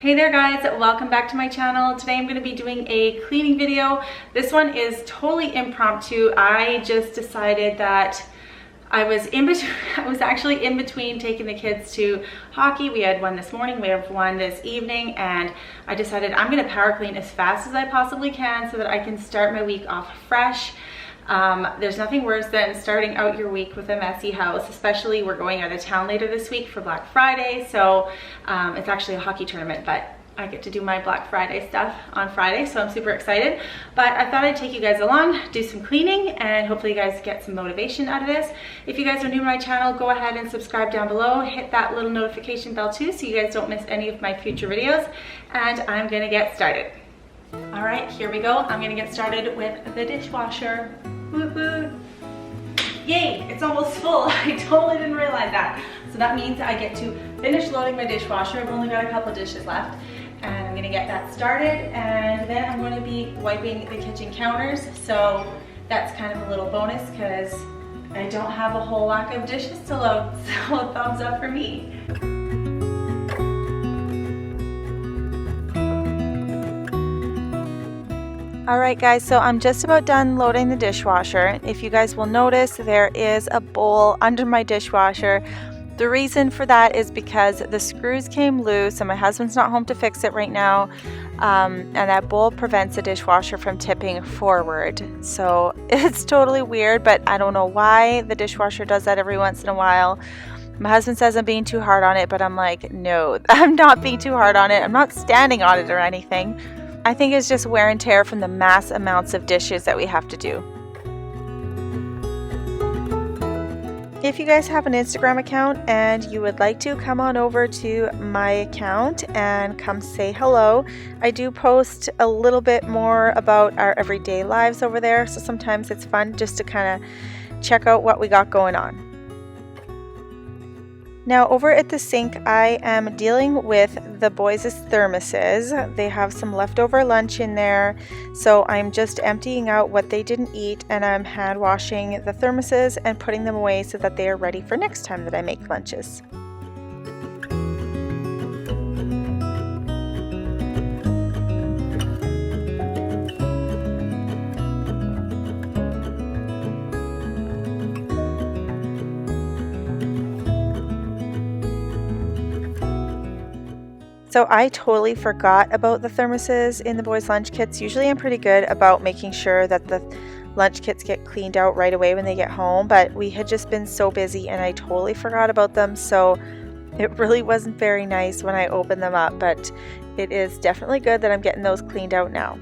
Hey there guys, welcome back to my channel. Today I'm going to be doing a cleaning video. This one is totally impromptu. I just decided that I was actually in between taking the kids to hockey. We had one this morning, we have one this evening, and I decided I'm going to power clean as fast as I possibly can so that I can start my week off fresh. There's nothing worse than starting out your week with a messy house, especially we're going out of town later this week for Black Friday. So it's actually a hockey tournament, but I get to do my Black Friday stuff on Friday, so I'm super excited. But I thought I'd take you guys along, do some cleaning, and hopefully you guys get some motivation out of this. If you guys are new to my channel, go ahead and subscribe down below. Hit that little notification bell too so you guys don't miss any of my future videos. And I'm gonna get started. All right, here we go. I'm gonna get started with the dishwasher. Woo-hoo. Yay, it's almost full. I totally didn't realize that. So that means I get to finish loading my dishwasher. I've only got a couple dishes left, and I'm gonna get that started, and then I'm gonna be wiping the kitchen counters. So that's kind of a little bonus because I don't have a whole lot of dishes to load. So thumbs up for me. Alright guys, so I'm just about done loading the dishwasher. If you guys will notice, there is a bowl under my dishwasher. The reason for that is because the screws came loose and my husband's not home to fix it right now. And that bowl prevents the dishwasher from tipping forward. So it's totally weird, but I don't know why the dishwasher does that every once in a while. My husband says I'm being too hard on it, but I'm like, no, I'm not being too hard on it. I'm not standing on it or anything. I think it's just wear and tear from the mass amounts of dishes that we have to do. If you guys have an Instagram account and you would like to, come on over to my account and come say hello. I do post a little bit more about our everyday lives over there, so sometimes it's fun just to kind of check out what we got going on. Now over at the sink, I am dealing with the boys' thermoses. They have some leftover lunch in there, so I'm just emptying out what they didn't eat, and I'm hand washing the thermoses and putting them away so that they are ready for next time that I make lunches. So I totally forgot about the thermoses in the boys' lunch kits. Usually I'm pretty good about making sure that the lunch kits get cleaned out right away when they get home, but we had just been so busy and I totally forgot about them, so it really wasn't very nice when I opened them up, but it is definitely good that I'm getting those cleaned out now.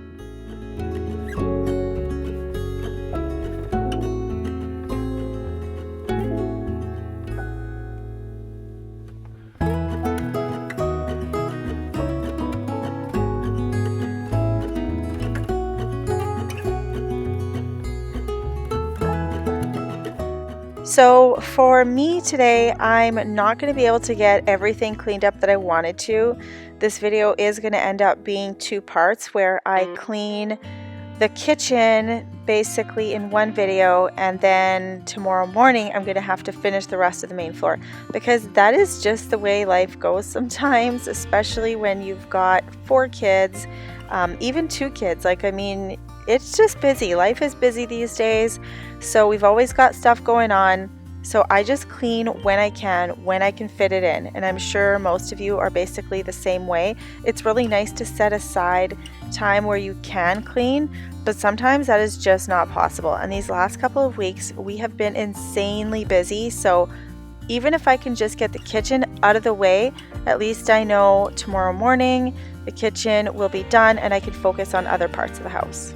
So for me today, I'm not going to be able to get everything cleaned up that I wanted to. This video is going to end up being two parts where I clean the kitchen basically in one video, and then tomorrow morning I'm going to have to finish the rest of the main floor, because that is just the way life goes sometimes, especially when you've got 4 kids, even 2 kids. Like, I mean, it's just busy. Life is busy these days, so we've always got stuff going on. So I just clean when I can fit it in, and I'm sure most of you are basically the same way. It's really nice to set aside time where you can clean, but sometimes that is just not possible. And these last couple of weeks we have been insanely busy, so even if I can just get the kitchen out of the way, at least I know tomorrow morning the kitchen will be done and I can focus on other parts of the house.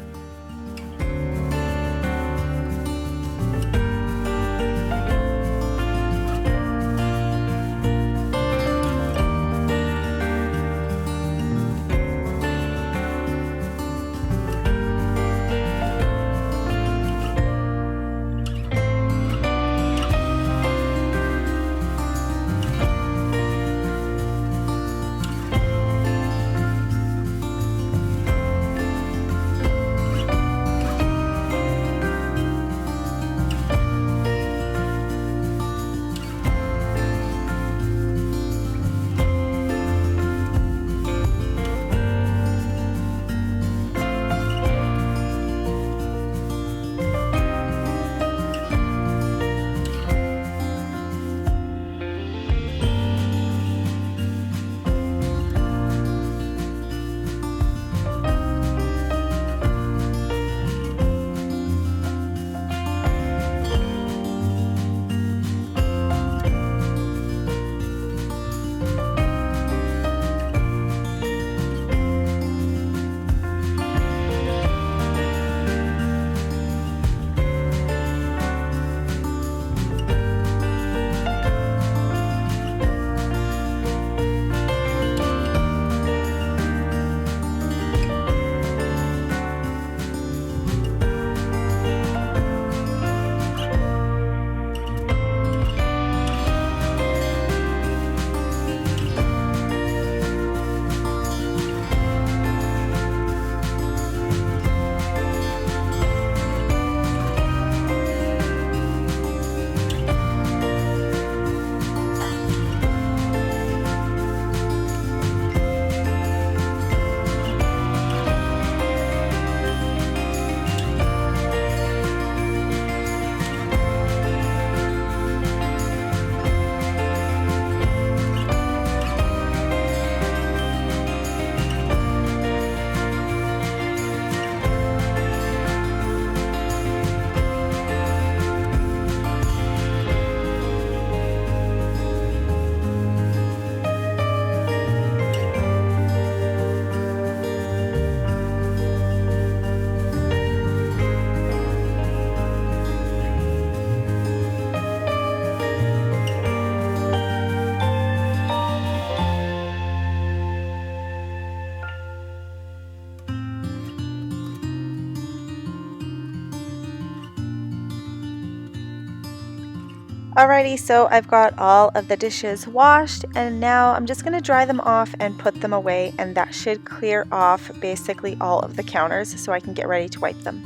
Alrighty, so I've got all of the dishes washed and now I'm just going to dry them off and put them away, and that should clear off basically all of the counters so I can get ready to wipe them.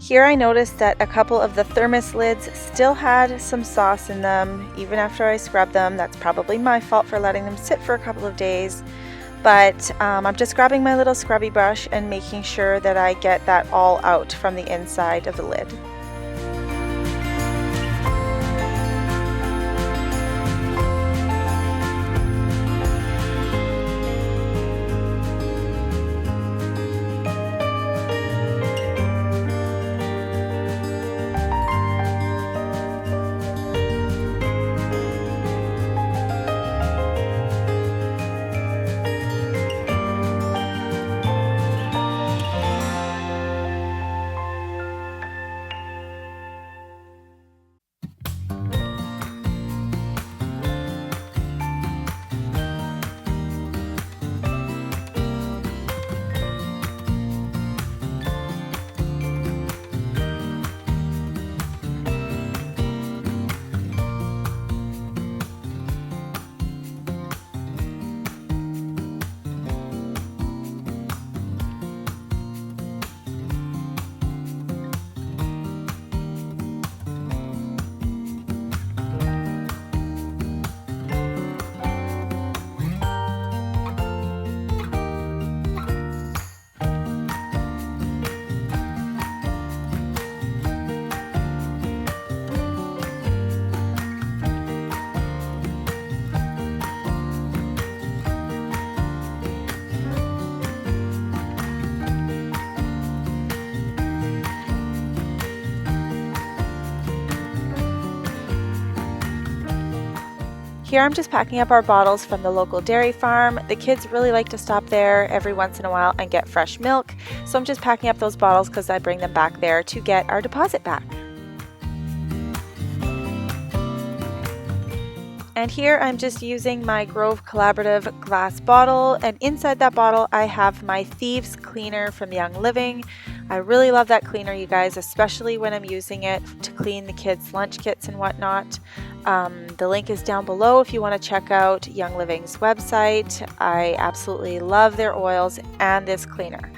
Here I noticed that a couple of the thermos lids still had some sauce in them even after I scrubbed them. That's probably my fault for letting them sit for a couple of days. But I'm just grabbing my little scrubby brush and making sure that I get that all out from the inside of the lid. Here I'm just packing up our bottles from the local dairy farm. The kids really like to stop there every once in a while and get fresh milk, so I'm just packing up those bottles because I bring them back there to get our deposit back. And here I'm just using my Grove Collaborative glass bottle, and inside that bottle I have my Thieves cleaner from Young Living. I really love that cleaner, you guys, especially when I'm using it to clean the kids' lunch kits and whatnot. The link is down below if you want to check out Young Living's website. I absolutely love their oils and this cleaner.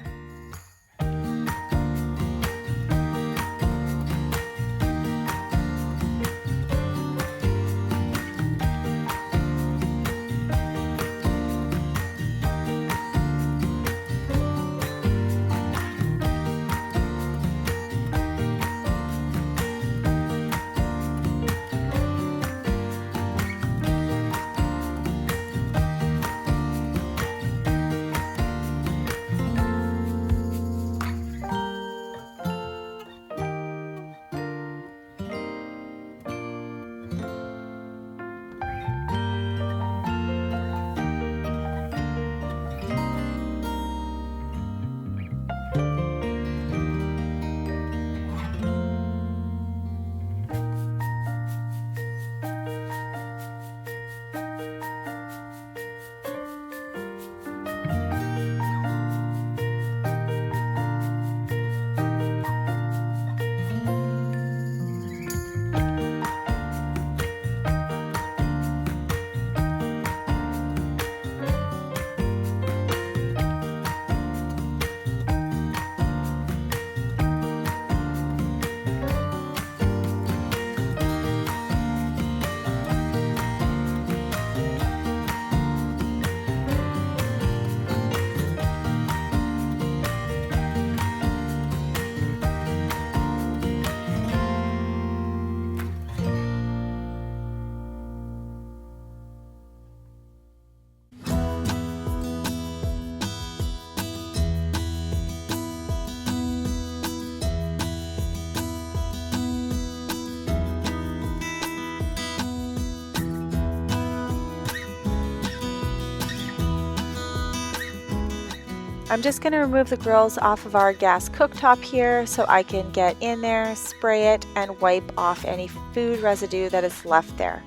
I'm just going to remove the grills off of our gas cooktop here so I can get in there, spray it, and wipe off any food residue that is left there.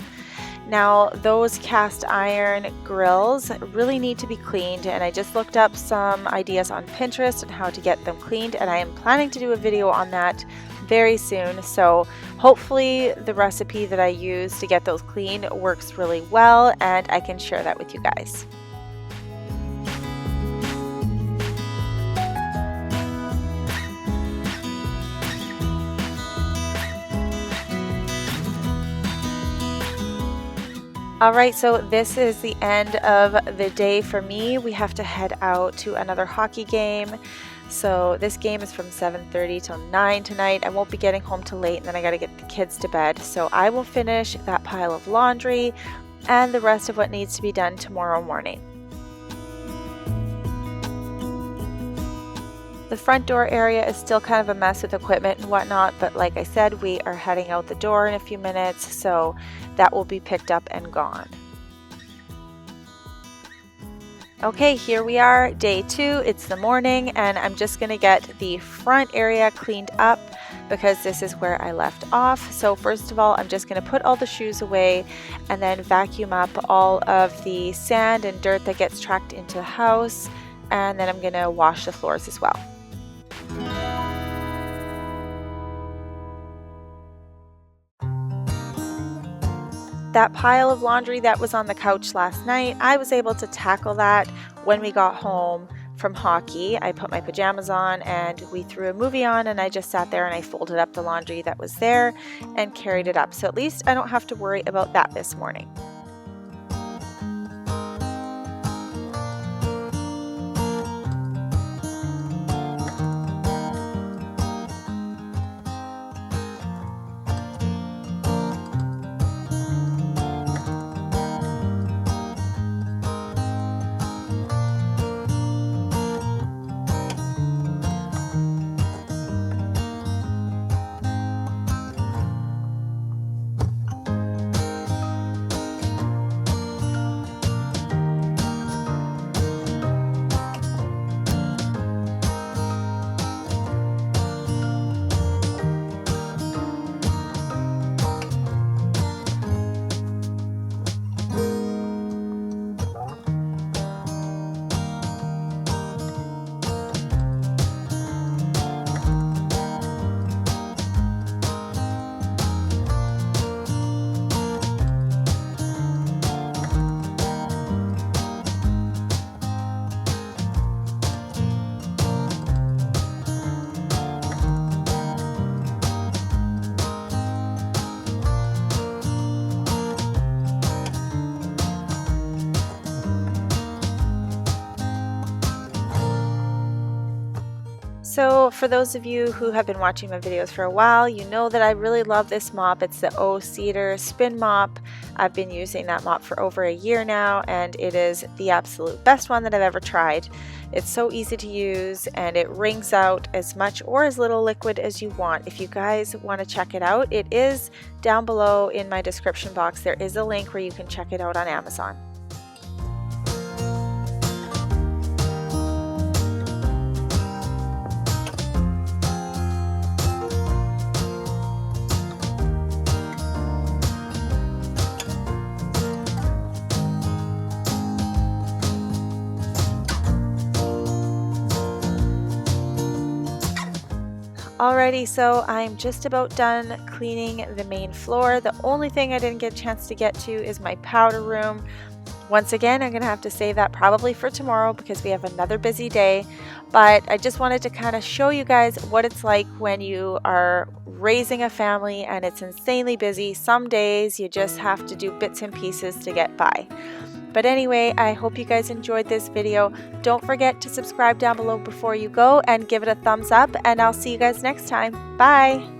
Now, those cast iron grills really need to be cleaned, and I just looked up some ideas on Pinterest on how to get them cleaned, and I am planning to do a video on that very soon. So hopefully the recipe that I use to get those clean works really well, and I can share that with you guys. All right, so this is the end of the day for me. We have to head out to another hockey game. So this game is from 7:30 till 9 tonight. I won't be getting home till late, and then I got to get the kids to bed. So I will finish that pile of laundry and the rest of what needs to be done tomorrow morning. The front door area is still kind of a mess with equipment and whatnot, but like I said, we are heading out the door in a few minutes, so that will be picked up and gone. Okay, here we are, day 2. It's the morning, and I'm just going to get the front area cleaned up because this is where I left off. So first of all, I'm just going to put all the shoes away and then vacuum up all of the sand and dirt that gets tracked into the house, and then I'm going to wash the floors as well. That pile of laundry that was on the couch last night, I was able to tackle that when we got home from hockey. I put my pajamas on and we threw a movie on, and I just sat there and I folded up the laundry that was there and carried it up. So at least I don't have to worry about that this morning. So for those of you who have been watching my videos for a while, you know that I really love this mop. It's the O Cedar Spin Mop. I've been using that mop for over a year now, and it is the absolute best one that I've ever tried. It's so easy to use, and it wrings out as much or as little liquid as you want. If you guys want to check it out, it is down below in my description box. There is a link where you can check it out on Amazon. Alrighty, so I'm just about done cleaning the main floor. The only thing I didn't get a chance to get to is my powder room. Once again, I'm going to have to save that probably for tomorrow because we have another busy day. But I just wanted to kind of show you guys what it's like when you are raising a family and it's insanely busy. Some days you just have to do bits and pieces to get by. But anyway, I hope you guys enjoyed this video. Don't forget to subscribe down below before you go and give it a thumbs up, and I'll see you guys next time. Bye!